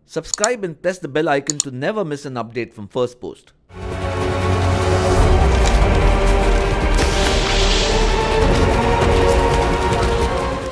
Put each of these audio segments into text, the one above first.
Subscribe and press the bell icon to never miss an update from Firstpost.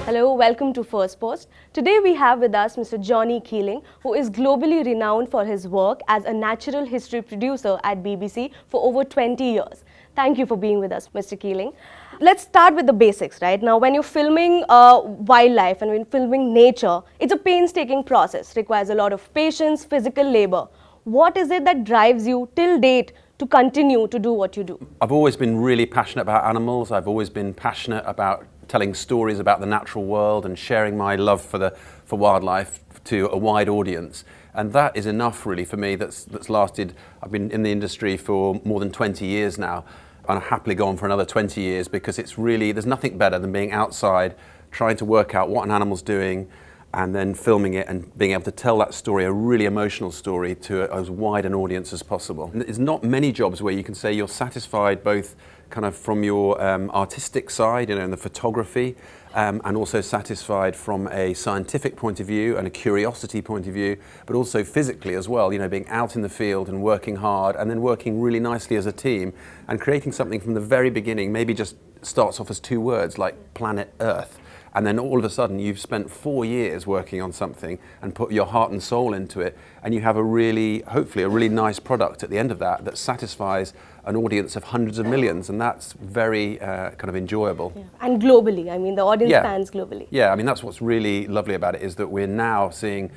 Hello, welcome to Firstpost. Today we have with us Mr. Jonny Keeling, who is globally renowned for his work as a natural history producer at BBC for over 20 years. Thank you for being with us, Mr. Keeling. Let's start with the basics, right? Now, when you're filming wildlife and when filming nature, it's a painstaking process, requires a lot of patience, physical labor. What is it that drives you till date to continue to do what you do? I've always been really passionate about animals. I've always been passionate about telling stories about the natural world and sharing my love for wildlife to a wide audience. And that is enough really for me that's lasted. I've been in the industry for more than 20 years now, and I'll happily go on for another 20 years because it's really, there's nothing better than being outside, trying to work out what an animal's doing, and then filming it and being able to tell that story, a really emotional story, to as wide an audience as possible. And there's not many jobs where you can say you're satisfied both kind of from your artistic side, in the photography, and also satisfied from a scientific point of view and a curiosity point of view, but also physically as well, being out in the field and working hard and then working really nicely as a team and creating something from the very beginning, maybe just starts off as two words like Planet Earth. And then all of a sudden you've spent 4 years working on something and put your heart and soul into it, and you have hopefully a really nice product at the end of that satisfies an audience of hundreds of millions, and that's very kind of enjoyable. Yeah. And globally, the audience spans globally. Yeah, that's what's really lovely about it, is that we're now seeing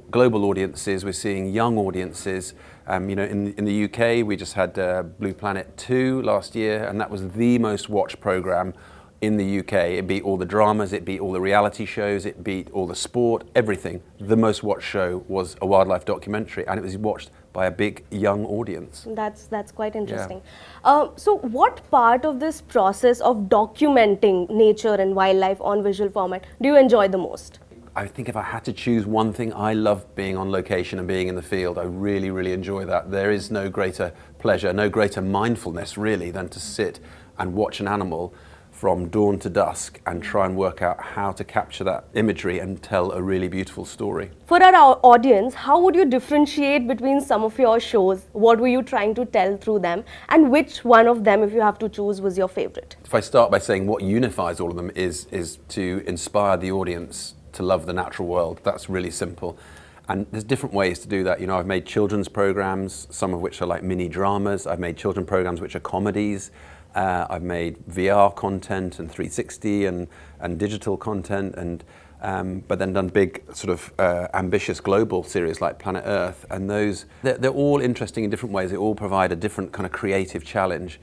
global audiences, we're seeing young audiences. In the UK, we just had Blue Planet 2 last year, and that was the most watched programme in the UK. It beat all the dramas, it beat all the reality shows, it beat all the sport, everything. The most watched show was a wildlife documentary, and it was watched by a big young audience. That's quite interesting. Yeah. So what part of this process of documenting nature and wildlife on visual format do you enjoy the most? I think if I had to choose one thing, I love being on location and being in the field. I really, really enjoy that. There is no greater pleasure, no greater mindfulness really than to sit and watch an animal from dawn to dusk and try and work out how to capture that imagery and tell a really beautiful story. For our audience, how would you differentiate between some of your shows? What were you trying to tell through them? And which one of them, if you have to choose, was your favorite? If I start by saying what unifies all of them is to inspire the audience to love the natural world. That's really simple. And there's different ways to do that. I've made children's programs, some of which are like mini dramas. I've made children's programs which are comedies. I've made VR content and 360 and digital content, but then done big sort of ambitious global series like Planet Earth. And they're all interesting in different ways. They all provide a different kind of creative challenge.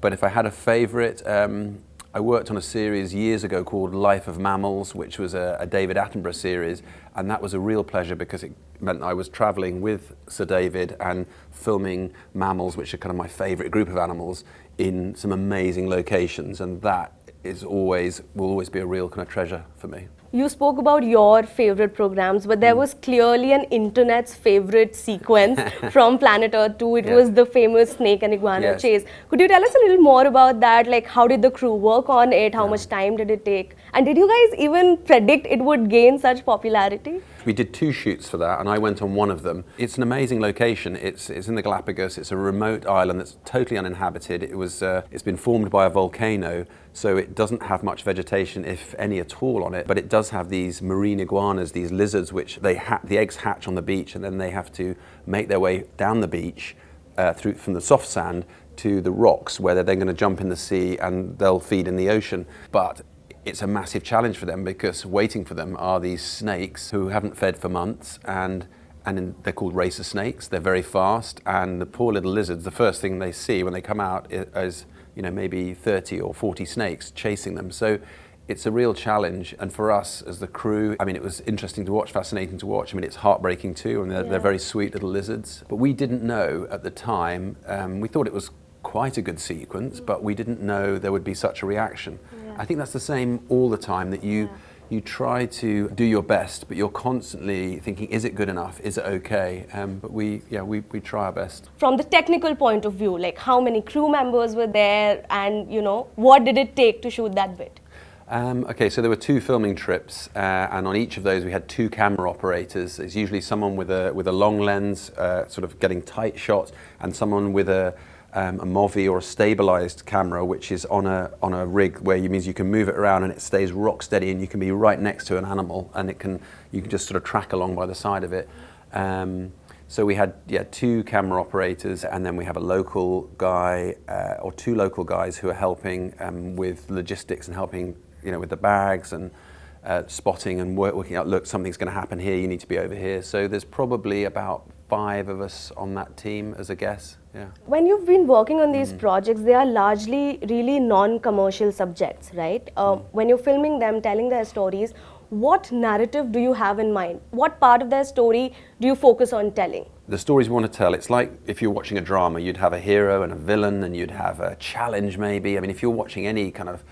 But if I had a favourite, I worked on a series years ago called Life of Mammals, which was a David Attenborough series, and that was a real pleasure because it meant I was travelling with Sir David and filming mammals, which are kind of my favourite group of animals, in some amazing locations, and that will always be a real kind of treasure for me. You spoke about your favorite programs, but there was clearly an internet's favorite sequence from Planet Earth 2. It was the famous snake and iguana chase. Could you tell us a little more about that? Like, how did the crew work on it? How much time did it take? And did you guys even predict it would gain such popularity? We did 2 shoots for that, and I went on one of them. It's an amazing location. It's in the Galapagos. It's a remote island that's totally uninhabited. It's been formed by a volcano, so it doesn't have much vegetation, if any at all, on it. But it does have these marine iguanas, these lizards, which the eggs hatch on the beach, and then they have to make their way down the beach from the soft sand to the rocks, where they're then going to jump in the sea and they'll feed in the ocean. But it's a massive challenge for them because waiting for them are these snakes who haven't fed for months, and they're called racer snakes. They're very fast, and the poor little lizards, the first thing they see when they come out is maybe 30 or 40 snakes chasing them. So it's a real challenge, and for us as the crew, it was interesting to watch, fascinating to watch. It's heartbreaking too, and they're very sweet little lizards. But we didn't know at the time, we thought it was quite a good sequence, but we didn't know there would be such a reaction. Yeah. I think that's the same all the time, that you try to do your best, but you're constantly thinking, is it good enough? Is it okay? But we try our best. From the technical point of view, like how many crew members were there, and what did it take to shoot that bit? Okay, so there were 2 filming trips, and on each of those we had 2 camera operators. It's usually someone with a long lens, sort of getting tight shots, and someone with a Movi or a stabilized camera, which is on a rig where means you can move it around and it stays rock steady, and you can be right next to an animal, and you can just sort of track along by the side of it. So we had 2 camera operators, and then we have a local guy or 2 local guys who are helping with logistics and helping with the bags and spotting and working out, look, something's going to happen here, you need to be over here. So there's probably about 5 of us on that team as a guess. Yeah. When you've been working on these projects, they are largely really non-commercial subjects, right? When you're filming them, telling their stories, what narrative do you have in mind? What part of their story do you focus on telling? The stories we want to tell, it's like if you're watching a drama, you'd have a hero and a villain, and you'd have a challenge maybe. I mean, if you're watching any kind of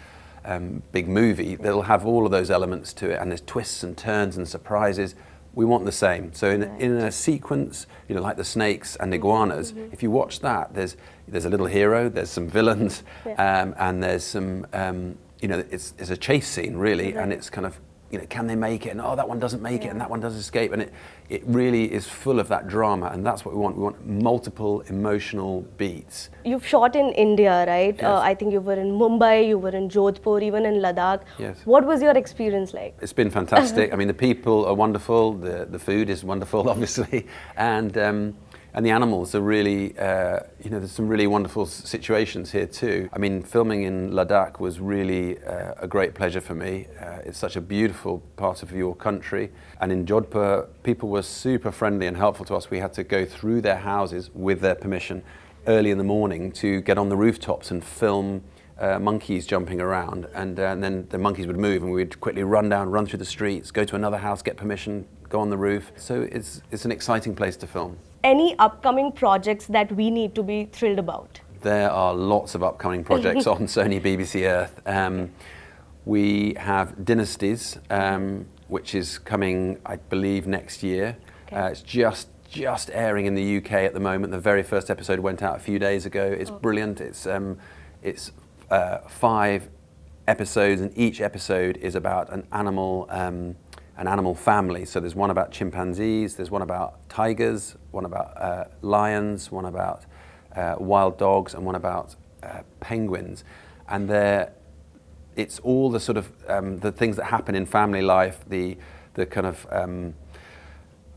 big movie, they'll have all of those elements to it, and there's twists and turns and surprises. We want the same. So in a sequence, like the snakes and iguanas, if you watch that, there's a little hero, there's some villains, and there's some, it's a chase scene really, and it's kind of, can they make it? And that one doesn't make it, and that one does escape, and it really is full of that drama, and that's what we want. We want multiple emotional beats. You've shot in India, right? Yes. I think you were in Mumbai, you were in Jodhpur, even in Ladakh. Yes. What was your experience like? It's been fantastic. I mean, the people are wonderful, the food is wonderful, obviously, and the animals are really, there's some really wonderful situations here too. I mean, filming in Ladakh was really a great pleasure for me. It's such a beautiful part of your country. And in Jodhpur, people were super friendly and helpful to us. We had to go through their houses with their permission early in the morning to get on the rooftops and film monkeys jumping around. And then the monkeys would move, and we'd quickly run through the streets, go to another house, get permission, go on the roof. So it's an exciting place to film. Any upcoming projects that we need to be thrilled about? There are lots of upcoming projects on Sony BBC Earth. We have Dynasties, which is coming, I believe, next year. Okay. It's just airing in the UK at the moment. The very first episode went out a few days ago. It's brilliant. It's 5 episodes, and each episode is about an animal family. So there's one about chimpanzees, there's one about tigers, one about lions, one about wild dogs, and one about penguins. And it's all the sort of the things that happen in family life, the kind of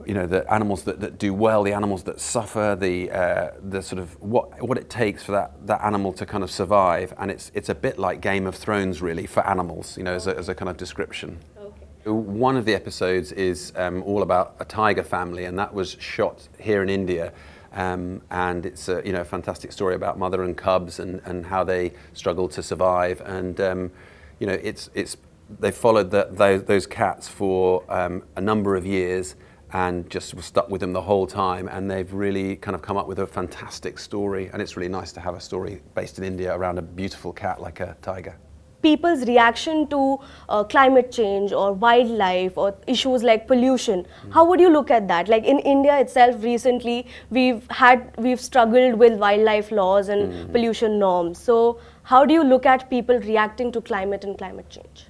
the animals that do well, the animals that suffer, the sort of what it takes for that animal to kind of survive. And it's a bit like Game of Thrones really for animals, as a kind of description. One of the episodes is all about a tiger family, and that was shot here in India, and it's a fantastic story about mother and cubs and how they struggle to survive, and they followed those cats for a number of years and just were stuck with them the whole time, and they've really kind of come up with a fantastic story, and it's really nice to have a story based in India around a beautiful cat like a tiger. People's reaction to climate change or wildlife or issues like pollution, how would you look at that? Like in India itself recently, we've struggled with wildlife laws and pollution norms. So how do you look at people reacting to climate and climate change?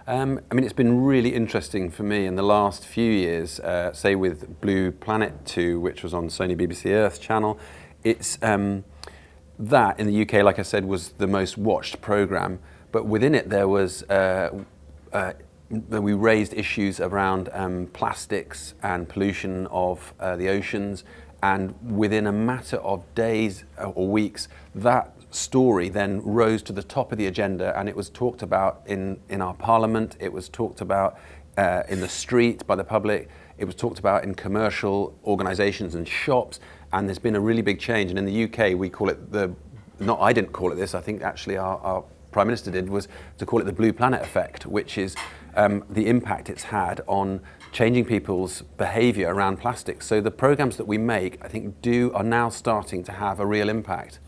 I mean, it's been really interesting for me in the last few years, say with Blue Planet 2, which was on Sony BBC Earth channel. It's that in the UK, like I said, was the most watched programme. But within it, there was we raised issues around plastics and pollution of the oceans, and within a matter of days or weeks, that story then rose to the top of the agenda, and it was talked about in our parliament. It was talked about in the street by the public. It was talked about in commercial organisations and shops, and there's been a really big change. And in the UK, we call it I didn't call it this. I think actually our Prime Minister did, was to call it the Blue Planet effect, which is the impact it's had on changing people's behaviour around plastics. So the programmes that we make, I think, are now starting to have a real impact,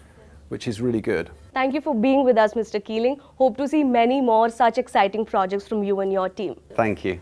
which is really good. Thank you for being with us, Mr. Keeling. Hope to see many more such exciting projects from you and your team. Thank you.